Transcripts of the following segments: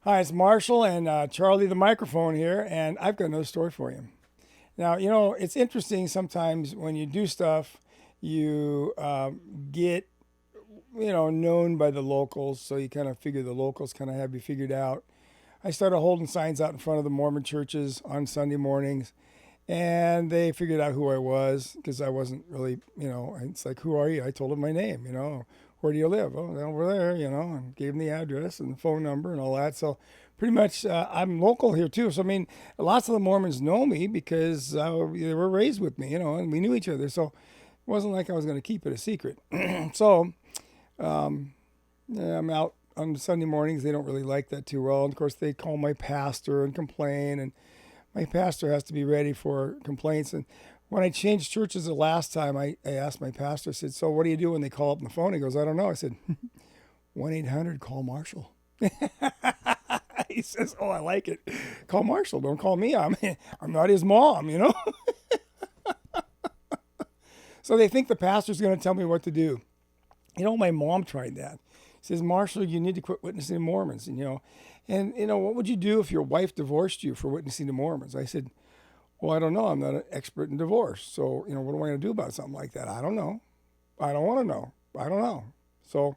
Hi, it's Marshall and Charlie the microphone here, and I've got another story for you. Now, it's interesting sometimes when you do stuff, you get, known by the locals, so you kind of figure the locals kind of have you figured out. I started holding signs out in front of the Mormon churches on Sunday mornings, and they figured out who I was because I wasn't really, it's like, who are you? I told them my name, where do you live? Oh, over there, and gave them the address and the phone number and all that. So pretty much I'm local here too. So, I mean, lots of the Mormons know me because they were raised with me, and we knew each other. So it wasn't like I was going to keep it a secret. So yeah, I'm out on Sunday mornings. They don't really like that too well. And of course, they call my pastor and complain. And my pastor has to be ready for complaints. And when I changed churches the last time, I asked my pastor, I said, so what do you do when they call up on the phone? He goes, I don't know. I said, 1-800, call Marshall. He says, oh, I like it. Call Marshall. Don't call me. I'm not his mom. So they think the pastor's going to tell me what to do. My mom tried that. She says, Marshall, you need to quit witnessing to Mormons. And what would you do if your wife divorced you for witnessing to Mormons? I said, well, I don't know. I'm not an expert in divorce. So, what am I going to do about something like that? I don't know. I don't want to know. I don't know. So,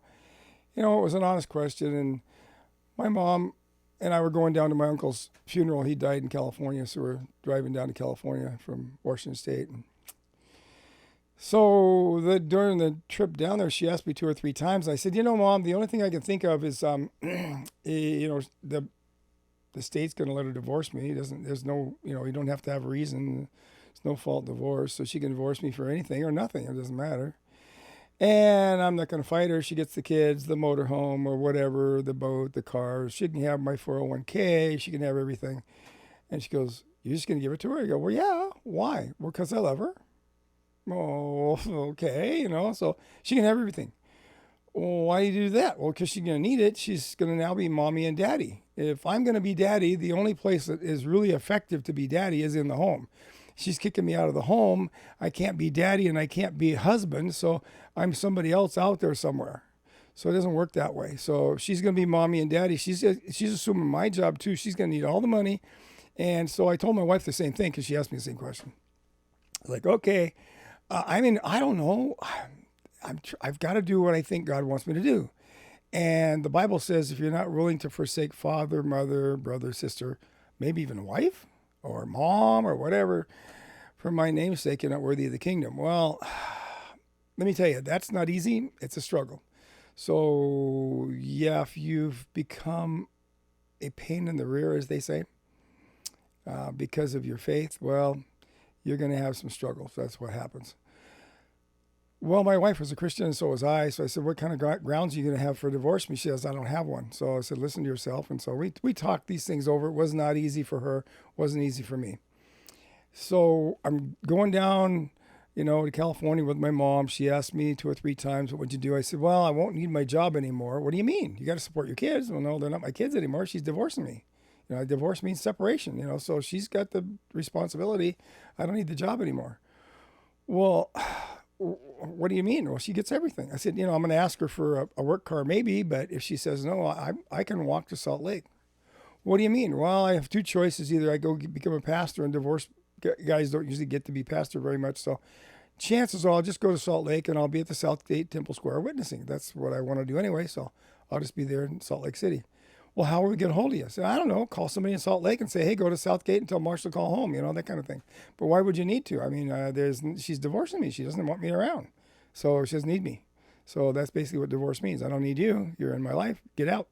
it was an honest question. And my mom and I were going down to my uncle's funeral. He died in California. So we're driving down to California from Washington State. And so during the trip down there, she asked me 2 or 3 times. I said, Mom, the only thing I can think of is, the state's going to let her divorce me. There's no, you don't have to have a reason. It's no fault divorce. So she can divorce me for anything or nothing. It doesn't matter. And I'm not going to fight her. She gets the kids, the motorhome or whatever, the boat, the cars. She can have my 401k. She can have everything. And she goes, you're just going to give it to her? I go, well, yeah. Why? Well, because I love her. Oh, okay. So she can have everything. Well, why do you do that? Well, because she's going to need it. She's going to now be mommy and daddy. If I'm going to be daddy, the only place that is really effective to be daddy is in the home. She's kicking me out of the home. I can't be daddy and I can't be husband. So I'm somebody else out there somewhere. So it doesn't work that way. So she's going to be mommy and daddy. She's assuming my job too. She's going to need all the money. And so I told my wife the same thing because she asked me the same question. Like, okay, I don't know. I've got to do what I think God wants me to do. And the Bible says if you're not willing to forsake father, mother, brother, sister, maybe even wife or mom or whatever, for my name's sake, you're not worthy of the kingdom. Well, let me tell you, that's not easy. It's a struggle. So, yeah, if you've become a pain in the rear, as they say, because of your faith, well, you're going to have some struggles. That's what happens. Well, my wife was a Christian and so was I. So I said, what kind of grounds are you going to have for divorce me? She says, I don't have one. So I said, listen to yourself. And so we talked these things over. It was not easy for her. Wasn't easy for me. So I'm going down, to California with my mom. She asked me 2 or 3 times, what would you do? I said, well, I won't need my job anymore. What do you mean? You got to support your kids. Well, no, they're not my kids anymore. She's divorcing me. Divorce means separation, so she's got the responsibility. I don't need the job anymore. Well, what do you mean? Well, she gets everything. I said, I'm going to ask her for a work car maybe, but if she says no, I can walk to Salt Lake. What do you mean? Well, I have 2 choices. Either I go become a pastor, and divorced guys don't usually get to be pastor very much. So chances are I'll just go to Salt Lake and I'll be at the Southgate Temple Square witnessing. That's what I want to do anyway. So I'll just be there in Salt Lake City. Well, how are we going to hold you? I said, I don't know. Call somebody in Salt Lake and say, hey, go to Southgate and tell Marshall to call home, that kind of thing. But why would you need to? I mean, she's divorcing me. She doesn't want me around. So she doesn't need me. So that's basically what divorce means. I don't need you. You're in my life. Get out,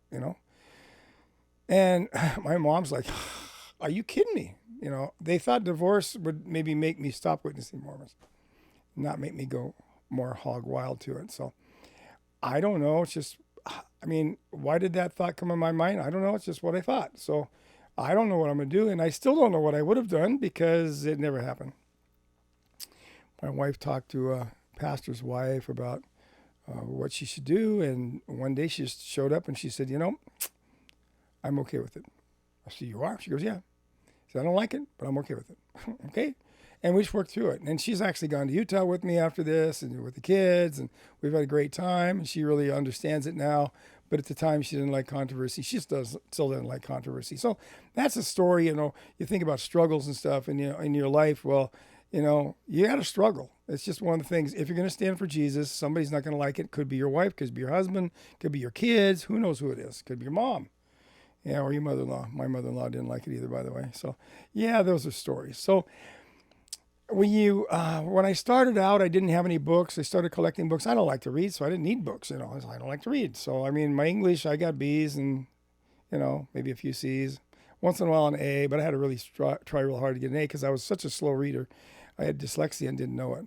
And my mom's like, are you kidding me? They thought divorce would maybe make me stop witnessing Mormons, not make me go more hog wild to it. So I don't know. It's just, why did that thought come in my mind? I don't know. It's just what I thought. So I don't know what I'm going to do. And I still don't know what I would have done because it never happened. My wife talked to a pastor's wife about what she should do. And one day she just showed up and she said, I'm okay with it. I said, you are? She goes, yeah. I said, I don't like it, but I'm okay with it. Okay. And we just worked through it. And she's actually gone to Utah with me after this and with the kids. And we've had a great time. And she really understands it now. but at the time she didn't like controversy. She still doesn't like controversy. So that's a story. You think about struggles and stuff in your life. Well, you got to struggle. It's just one of the things. If you're going to stand for Jesus, somebody's not going to like it. Could be your wife, could be your husband, could be your kids. Who knows who it is? Could be your mom. Yeah, or your mother-in-law. My mother-in-law didn't like it either, by the way. So, yeah, those are stories. So, when I started out, I didn't have any books. I started collecting books. I don't like to read, so I didn't need books. I don't like to read. So, my English, I got B's and, maybe a few C's. Once in a while an A, but I had to really try real hard to get an A because I was such a slow reader. I had dyslexia and didn't know it.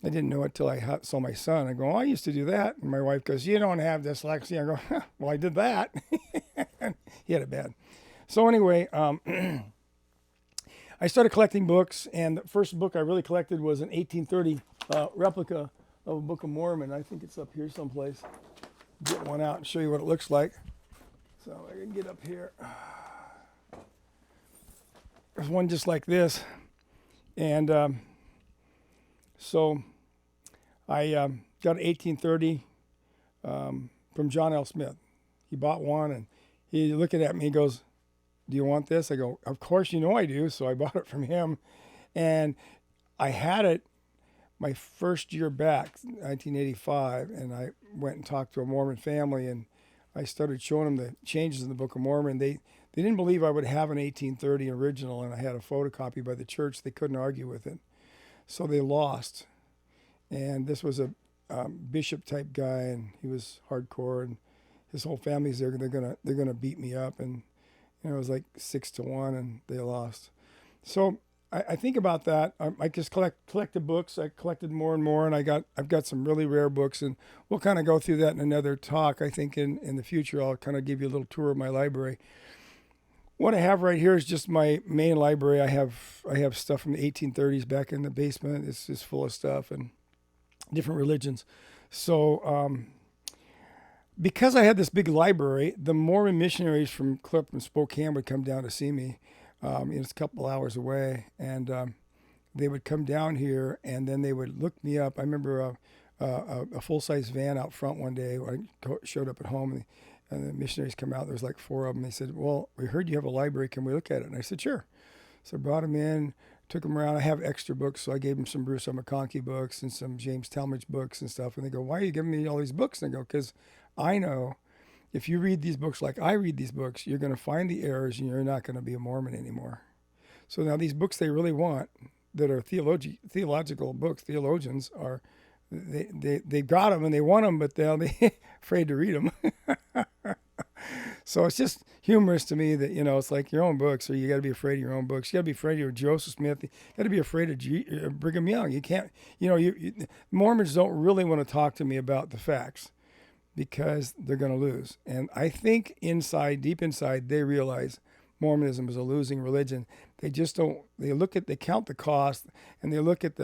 I didn't know it till I saw my son. I go, I used to do that. And my wife goes, you don't have dyslexia. I go, well, I did that. He had it bad. So anyway, I started collecting books, and the first book I really collected was an 1830 replica of a Book of Mormon. I think it's up here someplace. Get one out and show you what it looks like. So I can get up here. There's one just like this. And so I got an 1830 from John L. Smith. He bought one, and he looking at me, he goes, do you want this? I go, of course I do. So I bought it from him. And I had it my first year back, 1985, and I went and talked to a Mormon family, and I started showing them the changes in the Book of Mormon. They didn't believe I would have an 1830 original, and I had a photocopy by the church. They couldn't argue with it. So they lost. And this was a bishop type guy, and he was hardcore, and his whole family's there. They're gonna beat me up, and it was like 6-1, and they lost. So I think about that. I just collected books. I collected more and more, and I've got some really rare books, and we'll kind of go through that in another talk. I think in the future I'll kind of give you a little tour of my library. What I have right here is just my main library. I have stuff from the 1830s back in the basement. It's just full of stuff and different religions. So because I had this big library, the Mormon missionaries from Spokane would come down to see me. It's a couple hours away, and they would come down here, and then they would look me up. I remember a full-size van out front one day. I showed up at home, and the missionaries come out. There was like 4 of them. They said, well, we heard you have a library. Can we look at it? And I said, sure. So I brought them in, took them around. I have extra books, so I gave them some Bruce R. McConkie books and some James Talmage books and stuff. And they go, why are you giving me all these books? And I go, because I know if you read these books like I read these books, you're going to find the errors and you're not going to be a Mormon anymore. So now these books they really want that are theological books, theologians are, they got them and they want them, but they're afraid to read them. So it's just humorous to me that, it's like your own books, or you got to be afraid of your own books. You got to be afraid of Joseph Smith. You got to be afraid of Brigham Young. You can't, Mormons don't really want to talk to me about the facts because they're going to lose. And I think deep inside, they realize Mormonism is a losing religion. They just don't, they count the cost, and they look at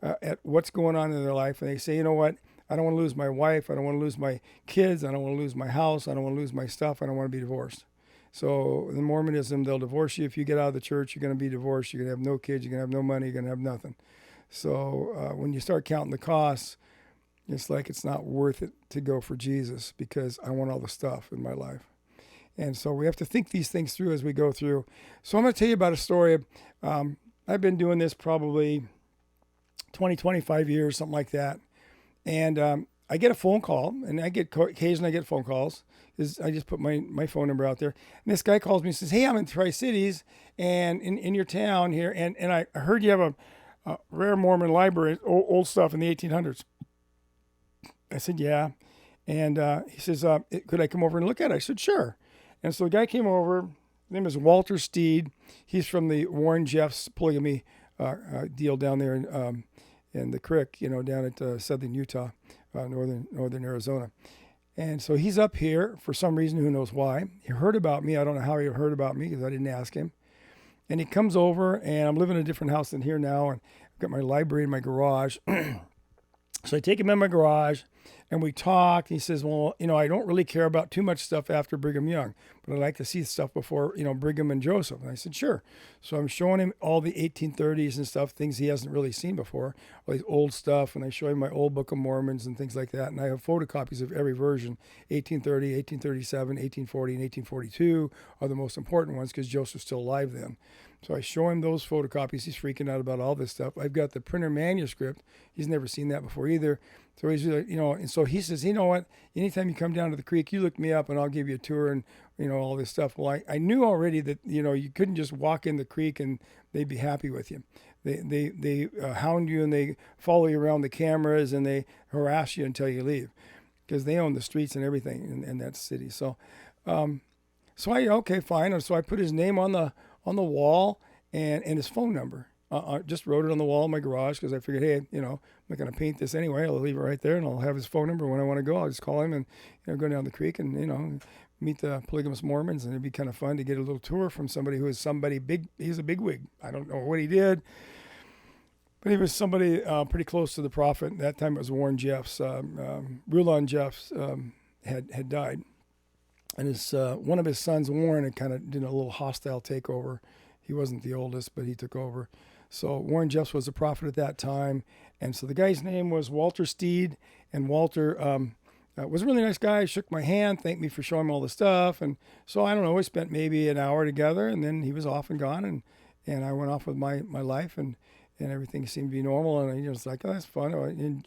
at what's going on in their life, and they say, you know what? I don't want to lose my wife. I don't want to lose my kids. I don't want to lose my house. I don't want to lose my stuff. I don't want to be divorced. So in Mormonism, they'll divorce you. If you get out of the church, you're going to be divorced. You're going to have no kids. You're going to have no money. You're going to have nothing. So when you start counting the costs, it's like it's not worth it to go for Jesus because I want all the stuff in my life. And so we have to think these things through as we go through. So I'm going to tell you about a story. I've been doing this probably 20, 25 years, something like that. And I get a phone call, and occasionally I get phone calls. I just put my phone number out there. And this guy calls me and says, hey, I'm in Tri-Cities and in your town here. And I heard you have a rare Mormon library, old stuff in the 1800s. I said, yeah. And he says, could I come over and look at it? I said, sure. And so the guy came over. His name is Walter Steed. He's from the Warren Jeffs polygamy deal down there in the creek, down at southern Utah, northern Arizona. And so he's up here for some reason, who knows why. He heard about me. I don't know how he heard about me because I didn't ask him. And he comes over, and I'm living in a different house than here now, and I've got my library in my garage. So I take him in my garage, And we talked. He says, well, I don't really care about too much stuff after Brigham Young, but I'd like to see stuff before, Brigham and Joseph. And I said, sure. So I'm showing him all the 1830s and stuff, things he hasn't really seen before, all these old stuff. And I show him my old Book of Mormons and things like that. And I have photocopies of every version. 1830, 1837, 1840, and 1842 are the most important ones because Joseph's still alive then. So I show him those photocopies. He's freaking out about all this stuff. I've got the printer manuscript. He's never seen that before either. So he's, and so he says, you know what? Anytime you come down to the creek, you look me up and I'll give you a tour and, all this stuff. Well, I knew already that, you couldn't just walk in the creek and they'd be happy with you. They hound you and they follow you around the cameras and they harass you until you leave because they own the streets and everything in that city. So, okay, fine. So I put his name on the wall and his phone number. I just wrote it on the wall in my garage because I figured, hey, I'm not going to paint this anyway. I'll leave it right there and I'll have his phone number when I want to go. I'll just call him and go down the creek and, meet the polygamous Mormons. And it'd be kind of fun to get a little tour from somebody who is somebody big. He's a bigwig. I don't know what he did, but he was somebody pretty close to the prophet. At that time it was Warren Jeffs. Rulon Jeffs had died. And his one of his sons, Warren, had kind of did a little hostile takeover. He wasn't the oldest, but he took over. So Warren Jeffs was a prophet at that time. And so the guy's name was Walter Steed. And Walter was a really nice guy. Shook my hand, thanked me for showing him all the stuff. And so, I don't know, we spent maybe an hour together. And then he was off and gone. And I went off with my life. And everything seemed to be normal. And I was like, oh, that's fun. And,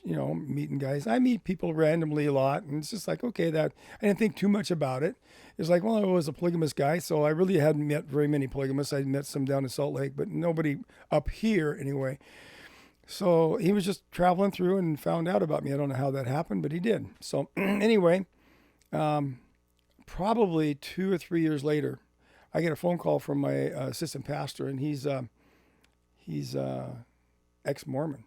meeting guys. I meet people randomly a lot. And it's just like, okay, I didn't think too much about it. It's like, well, I was a polygamous guy, so I really hadn't met very many polygamists. I'd met some down in Salt Lake, but nobody up here anyway. So he was just traveling through and found out about me. I don't know how that happened, but he did. So anyway, probably 2 or 3 years later, I get a phone call from my assistant pastor, and he's ex-Mormon.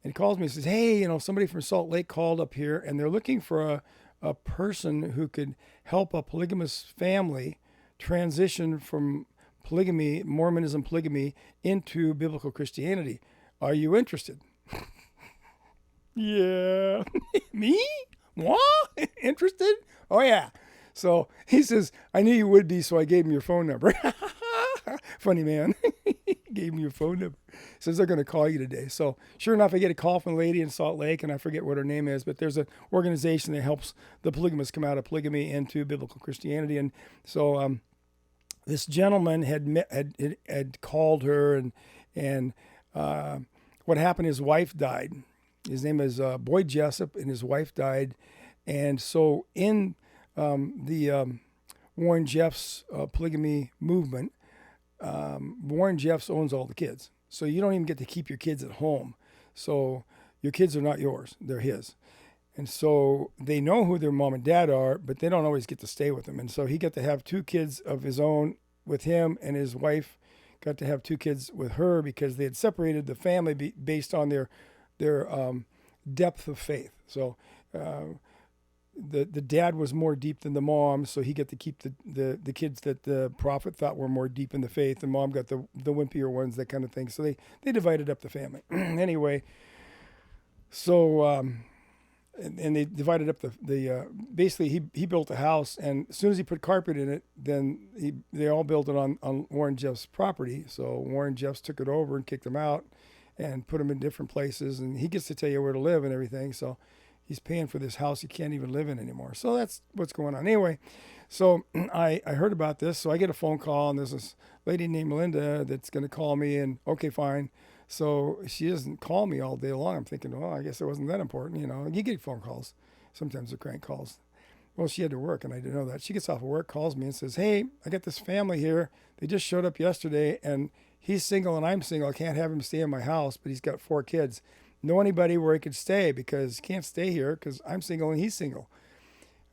And he calls me and says, hey, somebody from Salt Lake called up here, and they're looking for a person who could help a polygamous family transition from polygamy, Mormonism polygamy, into biblical Christianity. Are you interested? Yeah. Me? What? Interested? Oh, yeah. So he says, I knew you would be, so I gave him your phone number. Funny man. Gave me your phone number. Says they're going to call you today. So sure enough, I get a call from a lady in Salt Lake, and I forget what her name is, but there's an organization that helps the polygamists come out of polygamy into biblical Christianity. And so this gentleman had called her, and what happened, his wife died. His name is Boyd Jessup, and his wife died. And so in the Warren Jeffs polygamy movement, Warren Jeffs owns all the kids. So you don't even get to keep your kids at home. So your kids are not yours. They're his. And so they know who their mom and dad are, but they don't always get to stay with them. And so he got to have 2 kids of his own with him, and his wife got to have 2 kids with her because they had separated the family based on their depth of faith. So the dad was more deep than the mom, so he got to keep the kids that the prophet thought were more deep in the faith. The mom got the wimpier ones, that kind of thing. So they divided up the family. Anyway, so and they divided up the basically he built a house, and as soon as he put carpet in it, then they all built it on Warren Jeffs' property. So Warren Jeffs took it over and kicked them out and put them in different places, and he gets to tell you where to live and everything. So he's paying for this house he can't even live in anymore. So that's what's going on. Anyway, so I heard about this. So I get a phone call, and there's this lady named Linda that's going to call me, and okay, fine. So she doesn't call me all day long. I'm thinking, well, I guess it wasn't that important. You get phone calls. Sometimes they're crank calls. Well, she had to work, and I didn't know that. She gets off of work, calls me, and says, hey, I got this family here. They just showed up yesterday, and he's single and I'm single. I can't have him stay in my house, but he's got 4 kids. Know anybody where he could stay, because he can't stay here because I'm single and he's single.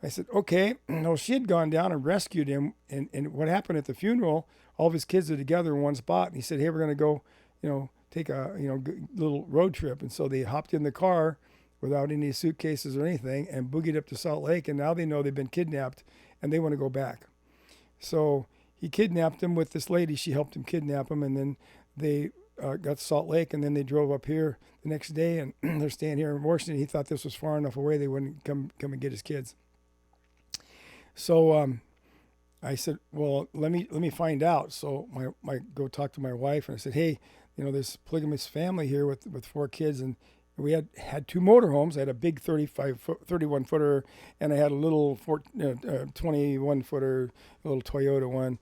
I said, okay. No, she had gone down and rescued him. And what happened at the funeral, all of his kids are together in one spot. And he said, hey, we're going to go, take a, little road trip. And so they hopped in the car without any suitcases or anything and boogied up to Salt Lake. And now they know they've been kidnapped and they want to go back. So he kidnapped him with this lady. She helped him kidnap him. And then they got to Salt Lake, and then they drove up here the next day, and they're staying here in Washington. He thought this was far enough away they wouldn't come and get his kids. So I said, well, let me find out. So my go talk to my wife, and I said, hey, this polygamous family here with 4 kids, and we had 2 motorhomes. I had a big 31 footer, and I had a little 21 footer, a little Toyota one.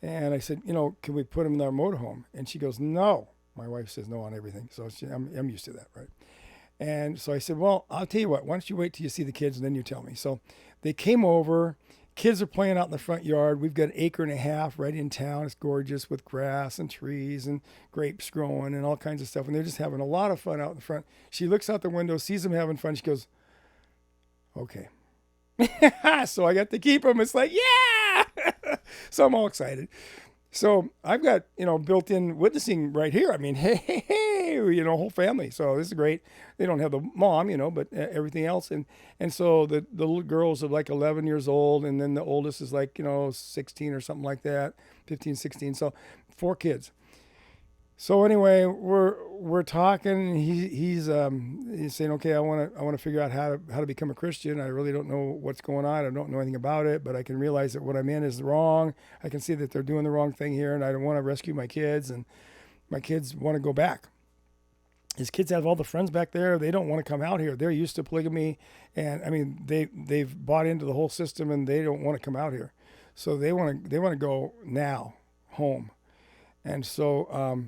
And I said, can we put them in our motorhome? And she goes, no. My wife says no on everything, so I'm used to that, right? And so I said, well, I'll tell you what. Why don't you wait till you see the kids, and then you tell me. So they came over. Kids are playing out in the front yard. We've got an acre and a half right in town. It's gorgeous with grass and trees and grapes growing and all kinds of stuff. And they're just having a lot of fun out in the front. She looks out the window, sees them having fun. She goes, okay. So I got to keep them. It's like, yeah. So I'm all excited. So I've got, built-in witnessing right here. I mean, hey, whole family. So this is great. They don't have the mom, but everything else. And so the little girls are like 11 years old. And then the oldest is like, 16 or something like that, 15, 16. So 4 kids. So anyway, we're talking. He's saying, okay, I want to figure out how to become a Christian. I really don't know what's going on. I don't know anything about it, but I can realize that what I'm in is wrong. I can see that they're doing the wrong thing here, and I don't want to rescue my kids, and my kids want to go back. His kids have all the friends back there. They don't want to come out here. They're used to polygamy, and I mean they've bought into the whole system, and they don't want to come out here. So they want to go now home, and so.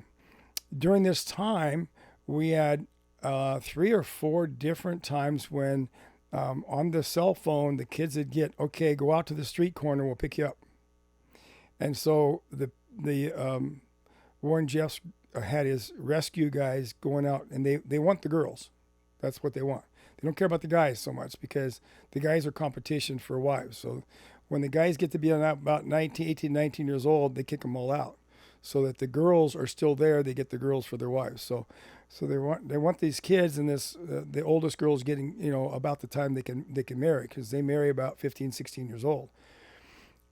During this time, we had 3 or 4 different times when on the cell phone, the kids would get, okay, go out to the street corner, we'll pick you up. And so the Warren Jeffs had his rescue guys going out, and they want the girls. That's what they want. They don't care about the guys so much because the guys are competition for wives. So when the guys get to be about 18, 19 years old, they kick them all out. So that the girls are still there, they get the girls for their wives. So they want these kids, and the oldest girl's getting about the time they can marry, because they marry about 15, 16 years old.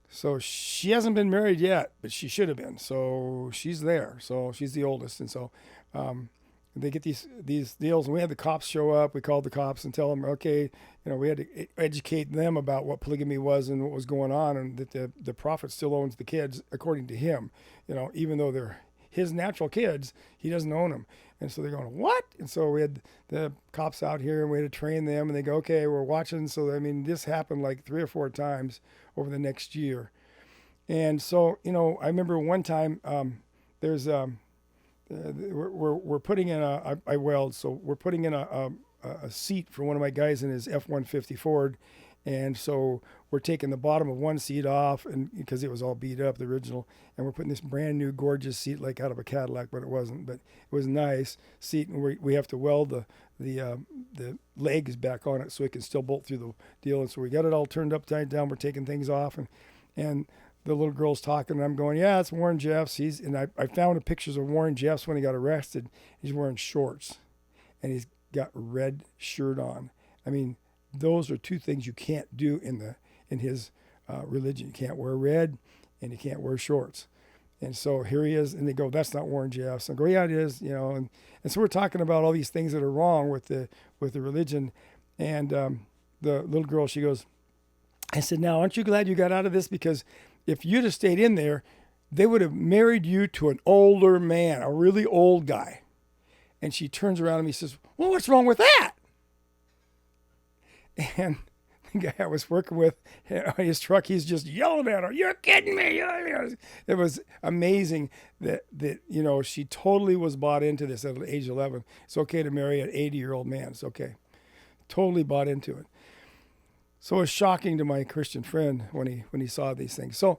So she hasn't been married yet, but she should have been. So she's there. So she's the oldest, and so they get these deals, and we had the cops show up. We called the cops and tell them, okay, we had to educate them about what polygamy was and what was going on, and that the prophet still owns the kids according to him. Even though they're his natural kids, he doesn't own them. And so they're going, what? And so we had the cops out here, and we had to train them, and they go, okay, we're watching. So, I mean, this happened like 3 or 4 times over the next year. And so, I remember one time there's we're putting in I weld, so we're putting in a seat for one of my guys in his F-150 Ford, and so we're taking the bottom of one seat off, and because it was all beat up, the original, and we're putting this brand new gorgeous seat like out of a Cadillac, but it wasn't, but it was a nice seat, and we have to weld the legs back on it so it can still bolt through the deal, and so we got it all turned upside down. We're taking things off, and the little girl's talking, and I'm going, yeah, it's Warren Jeffs. I found pictures of Warren Jeffs when he got arrested. He's wearing shorts, and he's got red shirt on. I mean, those are 2 things you can't do in his religion. You can't wear red, and you can't wear shorts. And so here he is, and they go, that's not Warren Jeffs. I go, yeah, it is, and so we're talking about all these things that are wrong with the religion. And the little girl, she goes, I said, now, aren't you glad you got out of this? Because if you'd have stayed in there, they would have married you to an older man, a really old guy. And she turns around at me and says, well, what's wrong with that? And the guy I was working with on his truck, he's just yelling at her, you're kidding me. It was amazing that she totally was bought into this at age 11. It's okay to marry an 80-year-old man. It's okay. Totally bought into it. So it was shocking to my Christian friend when he saw these things. So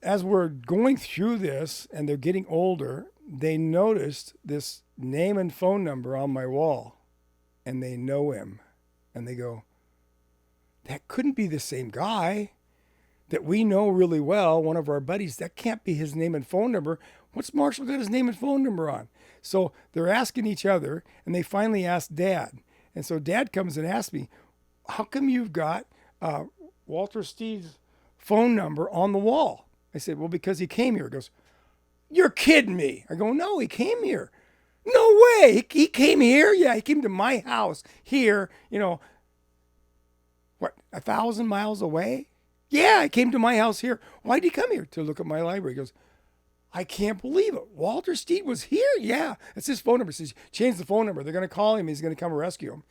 as we're going through this and they're getting older, they noticed this name and phone number on my wall, and they know him. And they go, that couldn't be the same guy that we know really well, one of our buddies. That can't be his name and phone number. What's Marshall got his name and phone number on? So they're asking each other, and they finally asked Dad. And so Dad comes and asks me, how come you've got Walter Steve's phone number on the wall? I said, well, because he came here. He goes, You're kidding me. I go, no, he came here. No way. He came here? Yeah, he came to my house here, what, 1,000 miles away? Yeah, he came to my house here. Why'd he come here? To look at my library. He goes, I can't believe it. Walter Steed was here? Yeah. That's his phone number. He says, change the phone number. They're going to call him. He's going to come rescue him.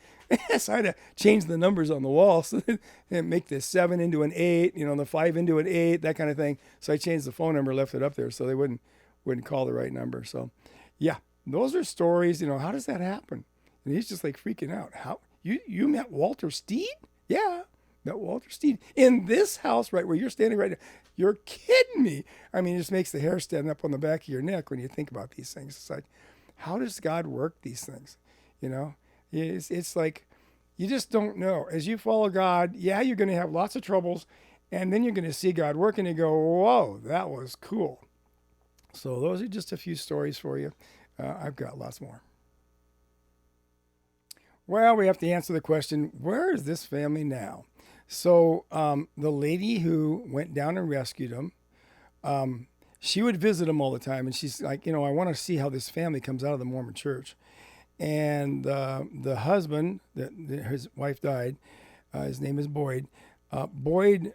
So I had to change the numbers on the wall so and make the 7 into an 8, the 5 into an 8, that kind of thing. So I changed the phone number, left it up there so they wouldn't call the right number. So, yeah, those are stories. How does that happen? And he's just like freaking out. How you met Walter Steed? Yeah, met Walter Steed in this house right where you're standing right now. You're kidding me. I mean, it just makes the hair stand up on the back of your neck when you think about these things. It's like, how does God work these things? It's like you just don't know. As you follow God, yeah, you're going to have lots of troubles, and then you're going to see God work, and you go, whoa, that was cool. So those are just a few stories for you. I've got lots more. Well, we have to answer the question, where is this family now? So the lady who went down and rescued him, she would visit him all the time. And she's like, I want to see how this family comes out of the Mormon church. And the husband, his wife died, his name is Boyd. Boyd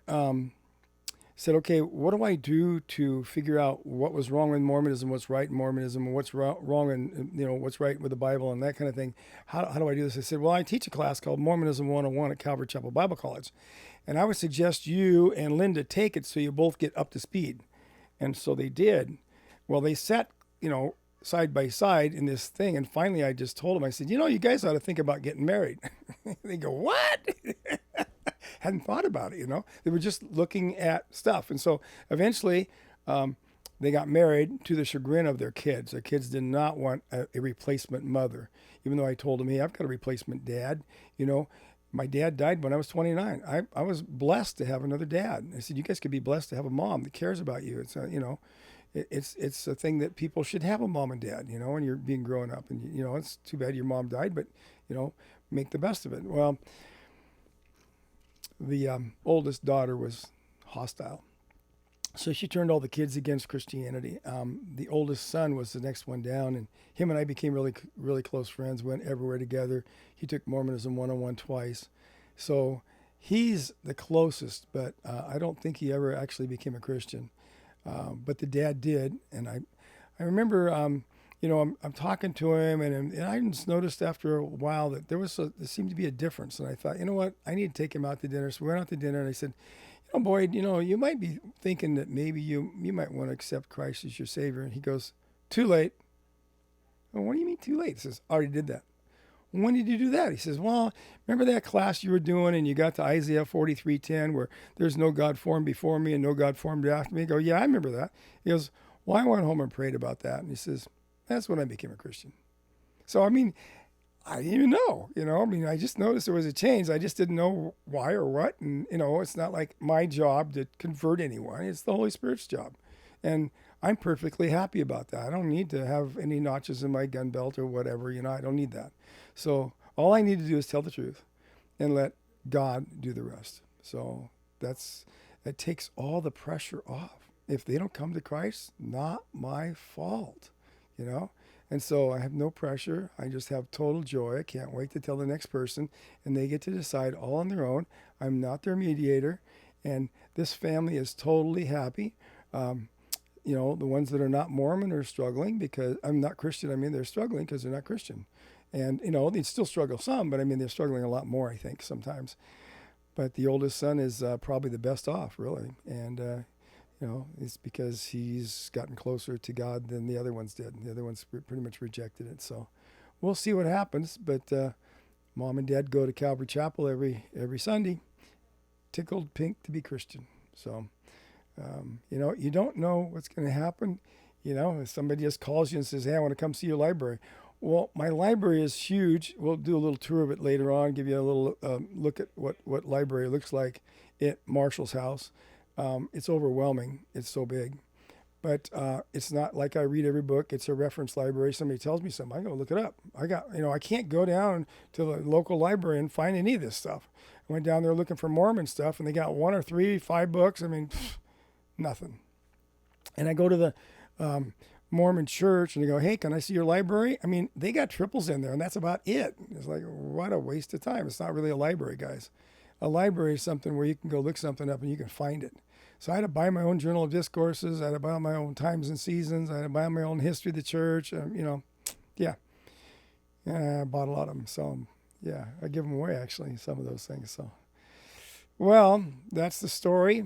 said, okay, what do I do to figure out what was wrong with Mormonism, what's right in Mormonism, and what's wrong and what's right with the Bible and that kind of thing. How do I do this? I said, well, I teach a class called Mormonism 101 at Calvary Chapel Bible College. And I would suggest you and Linda take it so you both get up to speed. And so they did. Well, they sat, side by side in this thing. And finally, I just told them, I said, you guys ought to think about getting married. They go, what? Hadn't thought about it, They were just looking at stuff. And so eventually they got married to the chagrin of their kids. Their kids did not want a replacement mother, even though I told them, hey, I've got a replacement dad. My dad died when I was 29. I was blessed to have another dad. I said, you guys could be blessed to have a mom that cares about you. It's it's a thing that people should have, a mom and dad, when you're being grown up. And, it's too bad your mom died, but, make the best of it. Well, the oldest daughter was hostile. So she turned all the kids against Christianity. The oldest son was the next one down, and him and I became really, really close friends, went everywhere together. He took Mormonism 101 twice. So he's the closest, but I don't think he ever actually became a Christian. But the dad did, and I remember, I'm talking to him, and I just noticed after a while that there seemed to be a difference. And I thought, you know what, I need to take him out to dinner. So we went out to dinner, and I said, Boyd, you might be thinking that maybe you might want to accept Christ as your Savior. And he goes, too late. Well, what do you mean too late? He says, I already did that. Well, when did you do that? He says, well, remember that class you were doing and you got to Isaiah 43:10 where there's no God formed before me and no God formed after me? I go, yeah, I remember that. He goes, well, I went home and prayed about that. And he says, that's when I became a Christian. So, I didn't even know, I just noticed there was a change. I just didn't know why or what. And, it's not like my job to convert anyone. It's the Holy Spirit's job. And I'm perfectly happy about that. I don't need to have any notches in my gun belt or whatever, I don't need that. So all I need to do is tell the truth and let God do the rest. So that takes all the pressure off. If they don't come to Christ, not my fault, And so I have no pressure. I just have total joy. I can't wait to tell the next person, and they get to decide all on their own. I'm not their mediator, and this family is totally happy. The ones that are not Mormon are struggling because I'm not Christian. They're struggling because they're not Christian. And, they still struggle some, but they're struggling a lot more, I think, sometimes. But the oldest son is probably the best off, really. And, it's because he's gotten closer to God than the other ones did. The other ones pretty much rejected it. So we'll see what happens. But Mom and Dad go to Calvary Chapel every Sunday, tickled pink to be Christian. So, you don't know what's going to happen. If somebody just calls you and says, hey, I want to come see your library. Well, my library is huge. We'll do a little tour of it later on, give you a little look at what library looks like at Marshall's house. It's overwhelming. It's so big. But it's not like I read every book. It's a reference library. Somebody tells me something, I go look it up. I can't go down to the local library and find any of this stuff. I went down there looking for Mormon stuff, and they got 1 or 3, 5 books. Nothing. And I go to the Mormon church, and they go, hey, can I see your library? I mean, they got triples in there, and that's about it. It's like, what a waste of time. It's not really a library, guys. A library is something where you can go look something up and you can find it. So I had to buy my own Journal of Discourses. I had to buy my own Times and Seasons. I had to buy my own History of the Church. Yeah. I bought a lot of them. So, yeah, I give them away, actually, some of those things. So, well, that's the story.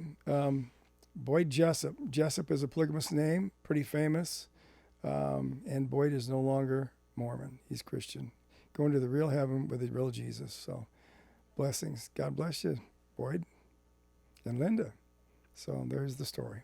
Boyd Jessup. Jessup is a polygamous name, pretty famous. And Boyd is no longer Mormon. He's Christian, going to the real heaven with the real Jesus. So, blessings. God bless you, Boyd and Linda. So, there's the story.